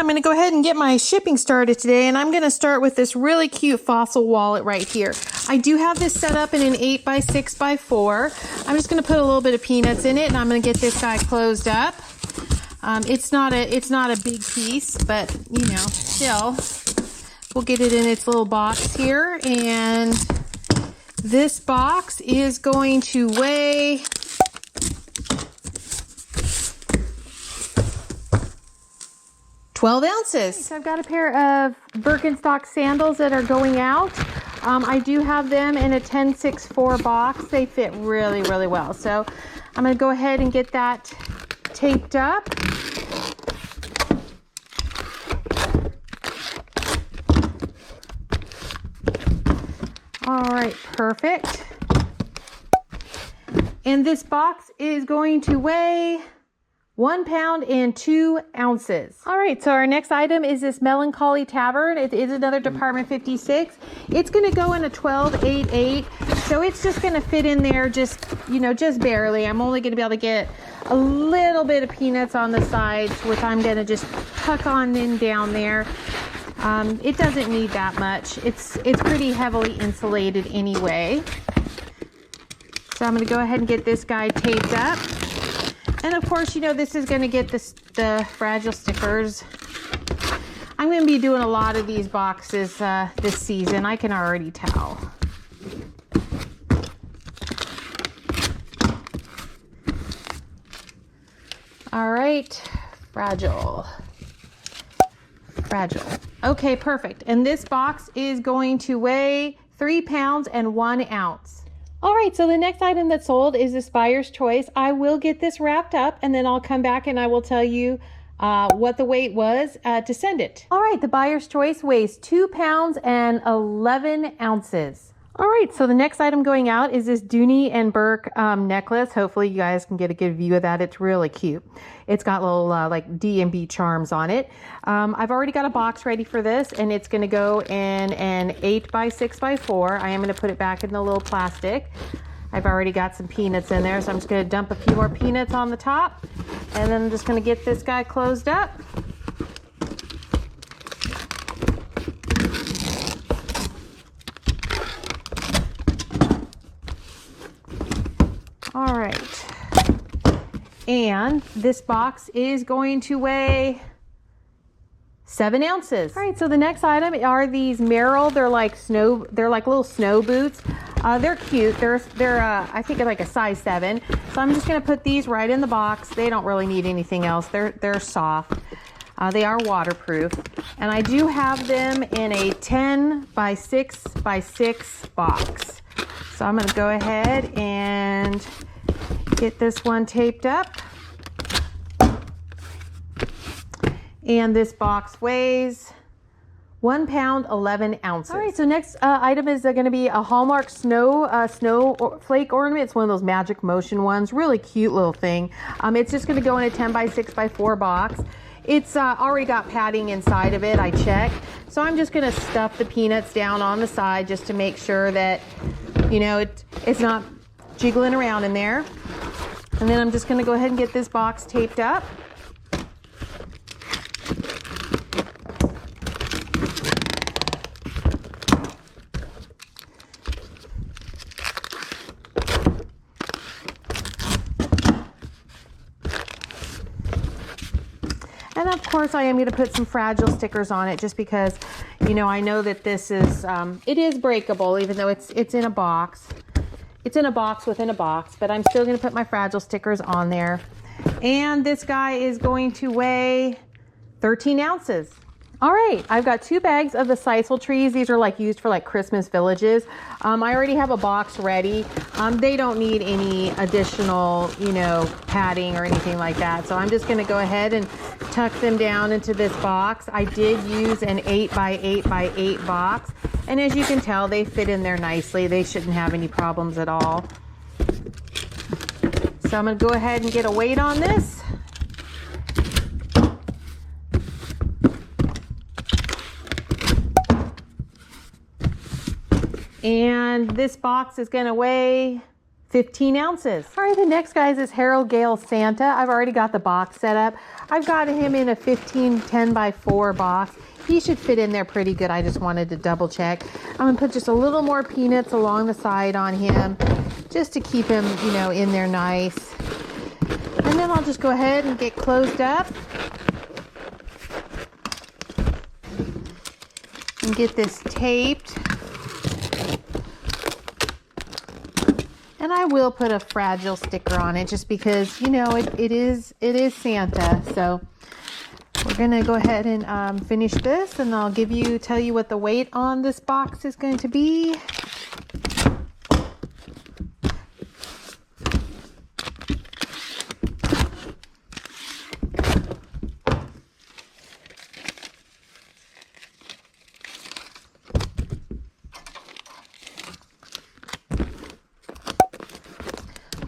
I'm going to go ahead and get my shipping started today, and I'm going to start with this really cute fossil wallet right here. I do have this set up in an 8x6x4. I'm just going to put a little bit of peanuts in it, and I'm going to get this guy closed up. It's not a big piece, but you know, still, we'll get it in its little box here, and this box is going to weigh 12 ounces. So I've got a pair of Birkenstock sandals that are going out. I do have them in a 10-6-4 box. They fit really, really well. So I'm going to go ahead and get that taped up. All right, perfect. And this box is going to weigh 1 pound and 2 ounces. All right, so our next item is this Melancholy Tavern. It is another Department 56. It's gonna go in a 12-8-8, so it's just gonna fit in there just barely. I'm only gonna be able to get a little bit of peanuts on the sides, which I'm gonna just tuck on in down there. It doesn't need that much. It's pretty heavily insulated anyway. So I'm gonna go ahead and get this guy taped up. And of course, you know, this is going to get the fragile stickers. I'm going to be doing a lot of these boxes this season. I can already tell. All right, fragile. Okay, perfect. And this box is going to weigh 3 pounds and 1 ounce. All right, so the next item that's sold is this Buyer's Choice. I will get this wrapped up, and then I'll come back and I will tell you what the weight was to send it. All right, the Buyer's Choice weighs 2 pounds and 11 ounces. All right, so the next item going out is this Dooney and Burke necklace. Hopefully you guys can get a good view of that. It's really cute. It's got little like D&B charms on it. I've already got a box ready for this, and it's gonna go in an 8x6x4. I am gonna put it back in the little plastic. I've already got some peanuts in there, so I'm just gonna dump a few more peanuts on the top, and then I'm just gonna get this guy closed up. All right, and this box is going to weigh 7 ounces. All right, so the next item are these Merrell. They're like little snow boots. They're cute. They're I think like a size 7. So I'm just gonna put these right in the box. They don't really need anything else. They're soft. They are waterproof, and I do have them in a 10x6x6 box. So I'm going to go ahead and get this one taped up. And this box weighs 1 pound, 11 ounces. All right, so next item is going to be a Hallmark snowflake ornament. It's one of those Magic Motion ones. Really cute little thing. It's just going to go in a 10x6x4 box. It's already got padding inside of it, I checked. So I'm just gonna stuff the peanuts down on the side just to make sure that, you know, it's not jiggling around in there. And then I'm just gonna go ahead and get this box taped up. And of course I am going to put some fragile stickers on it just because, you know, I know that this is, it is breakable even though it's in a box. It's in a box within a box, but I'm still going to put my fragile stickers on there. And this guy is going to weigh 13 ounces. All right, I've got 2 bags of the sisal trees. These are like used for like Christmas villages. I already have a box ready. They don't need any additional, you know, padding or anything like that. So I'm just gonna go ahead and tuck them down into this box. I did use an 8x8x8 box. And as you can tell, they fit in there nicely. They shouldn't have any problems at all. So I'm gonna go ahead and get a weight on this. And this box is going to weigh 15 ounces. All right, the next guy is this Harold Gale Santa. I've already got the box set up. I've got him in a 15 10x4 box. He should fit in there pretty good. I just wanted to double check. I'm gonna put just a little more peanuts along the side on him, just to keep him, you know, in there nice. And then I'll just go ahead and get closed up and get this taped. And I will put a fragile sticker on it just because, you know, it is Santa. So we're gonna go ahead and finish this, and I'll tell you what the weight on this box is going to be.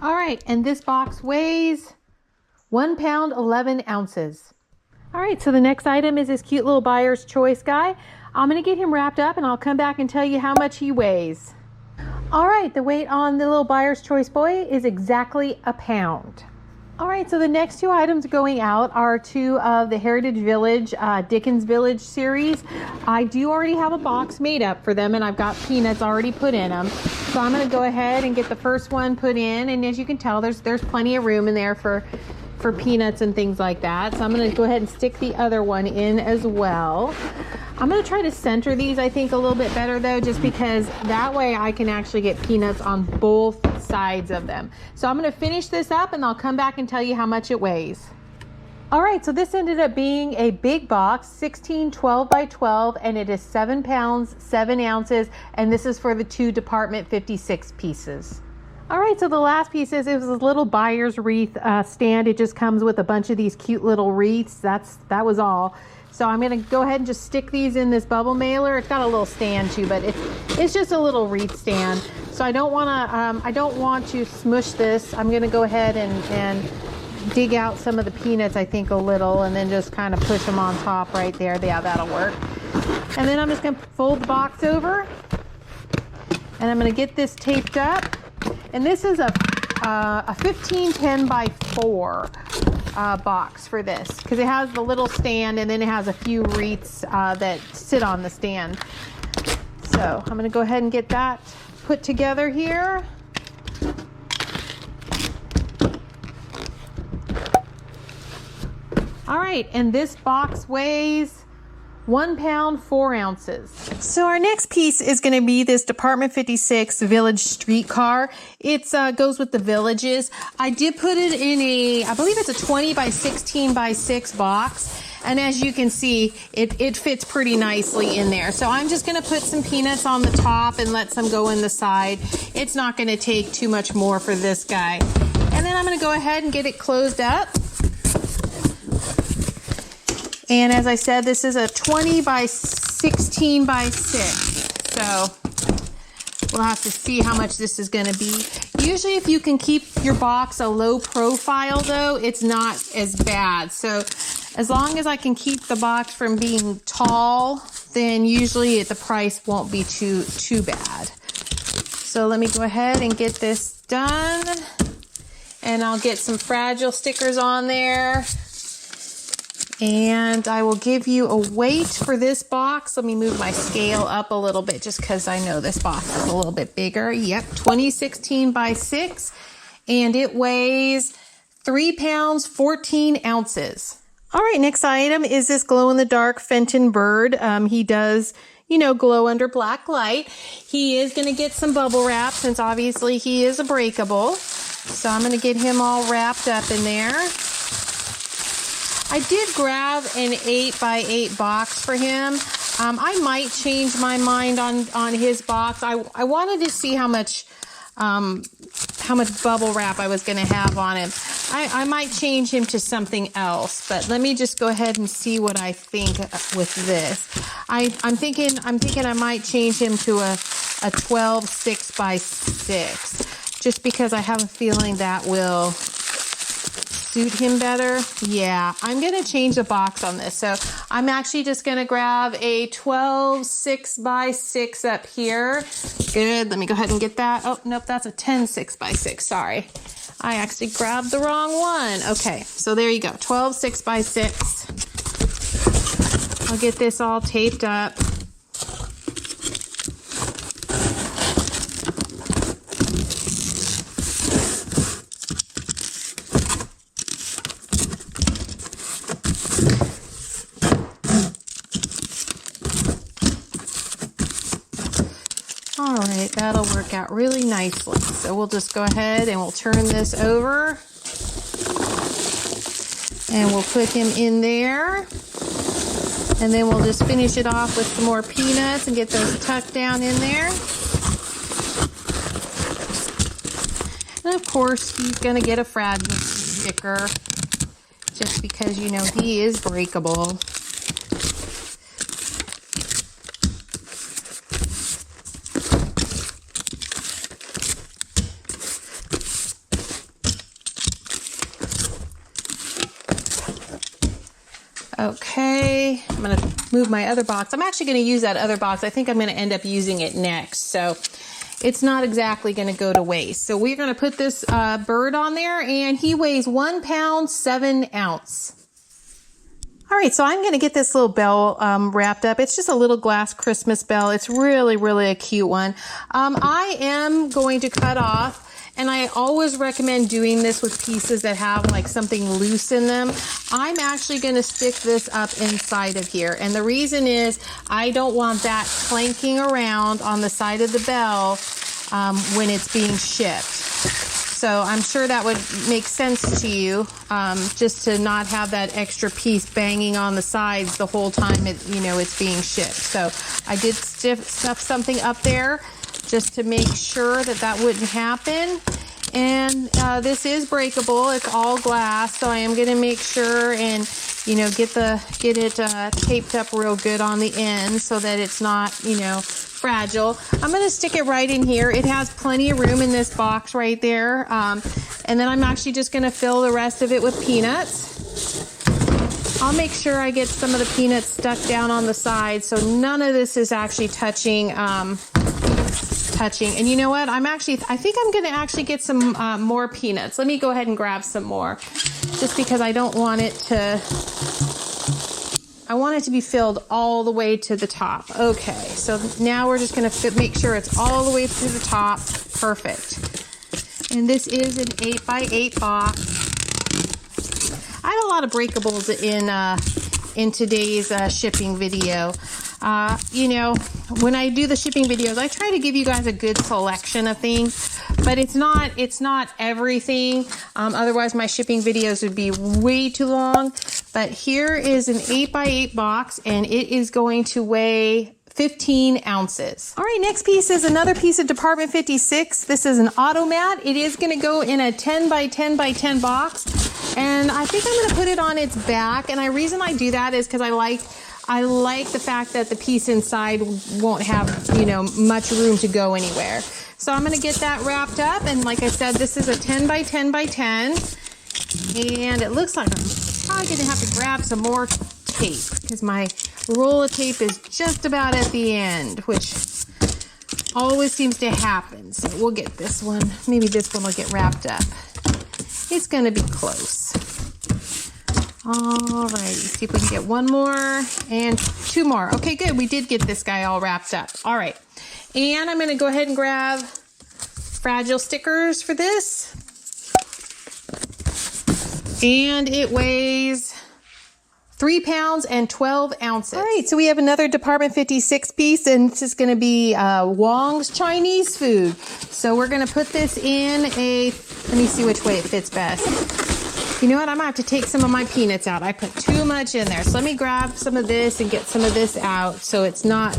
All right, and this box weighs 1 pound, 11 ounces. All right, so the next item is this cute little buyer's choice guy. I'm gonna get him wrapped up and I'll come back and tell you how much he weighs. All right, the weight on the little buyer's choice boy is exactly a pound. All right, so the next two items going out are two of the Heritage Village, Dickens Village series. I do already have a box made up for them, and I've got peanuts already put in them. So I'm gonna go ahead and get the first one put in, and as you can tell, there's plenty of room in there for peanuts and things like that. So I'm gonna go ahead and stick the other one in as well. I'm gonna try to center these, I think, a little bit better though, just because that way I can actually get peanuts on both sides of them. So I'm gonna finish this up and I'll come back and tell you how much it weighs. All right, so this ended up being a big box, 16 12x12, and it is 7 pounds, 7 ounces, and this is for the 2 Department 56 pieces. All right, so the last piece is, it was this little buyer's wreath stand. It just comes with a bunch of these cute little wreaths. That was all. So I'm gonna go ahead and just stick these in this bubble mailer. It's got a little stand too, but it's just a little wreath stand. So I don't want to smush this. I'm gonna go ahead and dig out some of the peanuts, I think, a little, and then just kind of push them on top right there. Yeah, that'll work. And then I'm just gonna fold the box over, and I'm gonna get this taped up. And this is a 15 10x4 box for this, because it has the little stand and then it has a few wreaths that sit on the stand. So I'm going to go ahead and get that put together here. All right, and this box weighs 1 pound, 4 ounces. So our next piece is going to be this Department 56 Village streetcar. It goes with the Villages. I did put it in I believe it's a 20 by 16 by 6 box. And as you can see, it fits pretty nicely in there. So I'm just going to put some peanuts on the top and let some go in the side. It's not going to take too much more for this guy. And then I'm going to go ahead and get it closed up. And as I said, this is a 20 by 16 by 6. So we'll have to see how much this is going to be. Usually if you can keep your box a low profile though, it's not as bad. So as long as I can keep the box from being tall, then usually the price won't be too bad. So let me go ahead and get this done. And I'll get some fragile stickers on there. And I will give you a weight for this box. Let me move my scale up a little bit just because I know this box is a little bit bigger. Yep, 2016 by 6. And it weighs 3 pounds, 14 ounces. All right, next item is this glow-in-the-dark Fenton bird. He does, you know, glow under black light. He is going to get some bubble wrap since obviously he is a breakable. So I'm going to get him all wrapped up in there. I did grab an 8 by 8 box for him. I might change my mind on his box. I wanted to see how much bubble wrap I was going to have on him. I might change him to something else, but let me just go ahead and see what I think with this. I'm thinking I might change him to a 12 6 by 6, just because I have a feeling that will suit him better. Yeah, I'm gonna change the box on this. So I'm actually just gonna grab a 12 6x6 up here. Good, let me go ahead and get that. Oh, nope, that's a 10 6x6, sorry. I actually grabbed the wrong one. Okay, so there you go, 12 6x6. I'll get this all taped up. All right, that'll work out really nicely. So we'll just go ahead and we'll turn this over and we'll put him in there. And then we'll just finish it off with some more peanuts and get those tucked down in there. And of course, he's gonna get a fragile sticker just because, you know, he is breakable. Okay, I'm going to move my other box. I'm actually going to use that other box. I think I'm going to end up using it next. So it's not exactly going to go to waste. So we're going to put this bird on there, and he weighs 1 pound 7 ounce. All right, so I'm going to get this little bell wrapped up. It's just a little glass Christmas bell. It's really, really a cute one. I am going to cut off. And I always recommend doing this with pieces that have like something loose in them. I'm actually going to stick this up inside of here. And the reason is I don't want that clanking around on the side of the bell when it's being shipped. So I'm sure that would make sense to you, just to not have that extra piece banging on the sides the whole time it's being shipped. So I did stuff something up there just to make sure that that wouldn't happen. And this is breakable. It's all glass, so I am going to make sure and get it taped up real good on the end so that it's not fragile. I'm going to stick it right in here. It has plenty of room in this box right there. And then I'm actually just going to fill the rest of it with peanuts. I'll make sure I get some of the peanuts stuck down on the side so none of this is actually touching. And you know what? I think I'm going to actually get some more peanuts. Let me go ahead and grab some more, just because I don't want it to. I want it to be filled all the way to the top. Okay, so now we're just going to make sure it's all the way to the top. Perfect. And this is an 8x8 box. I had a lot of breakables in today's shipping video. When I do the shipping videos, I try to give you guys a good selection of things, but it's not everything. Otherwise my shipping videos would be way too long. But here is an 8x8 box, and it is going to weigh 15 ounces. All right, next piece is another piece of Department 56. This is an automat. It is going to go in a 10x10x10 box, and I think I'm going to put it on its back. And the reason I do that is because I like the fact that the piece inside won't have, much room to go anywhere. So I'm going to get that wrapped up. And like I said, this is a 10x10x10. And it looks like I'm probably going to have to grab some more tape because my roll of tape is just about at the end, which always seems to happen. So we'll get this one. Maybe this one will get wrapped up. It's going to be close. All right, let's see if we can get one more and two more. Okay, good. We did get this guy all wrapped up. All right. And I'm going to go ahead and grab fragile stickers for this. And it weighs 3 pounds and 12 ounces. All right, so we have another Department 56 piece, and this is going to be Wong's Chinese food. So we're going to put this in let me see which way it fits best. You know what? I'm going to have to take some of my peanuts out. I put too much in there. So let me grab some of this and get some of this out so it's not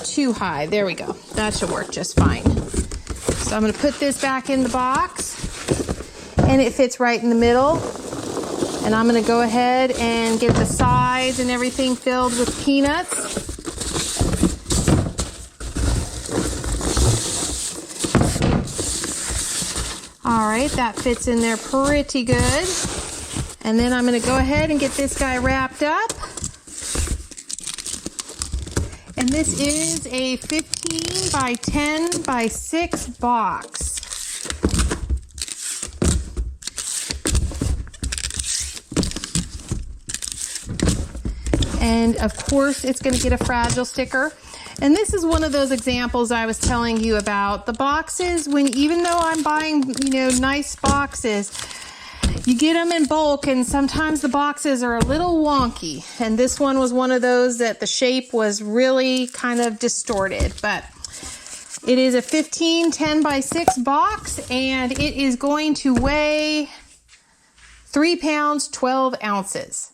too high. There we go. That should work just fine. So I'm going to put this back in the box, and it fits right in the middle. And I'm going to go ahead and get the sides and everything filled with peanuts. All right, that fits in there pretty good. And then I'm going to go ahead and get this guy wrapped up. And this is a 15 by 10 by 6 box. And of course, it's going to get a fragile sticker. And this is one of those examples I was telling you about. The boxes, even though I'm buying, nice boxes, you get them in bulk and sometimes the boxes are a little wonky. And this one was one of those that the shape was really kind of distorted. But it is a 15 10 by 6 box and it is going to weigh 3 pounds, 12 ounces.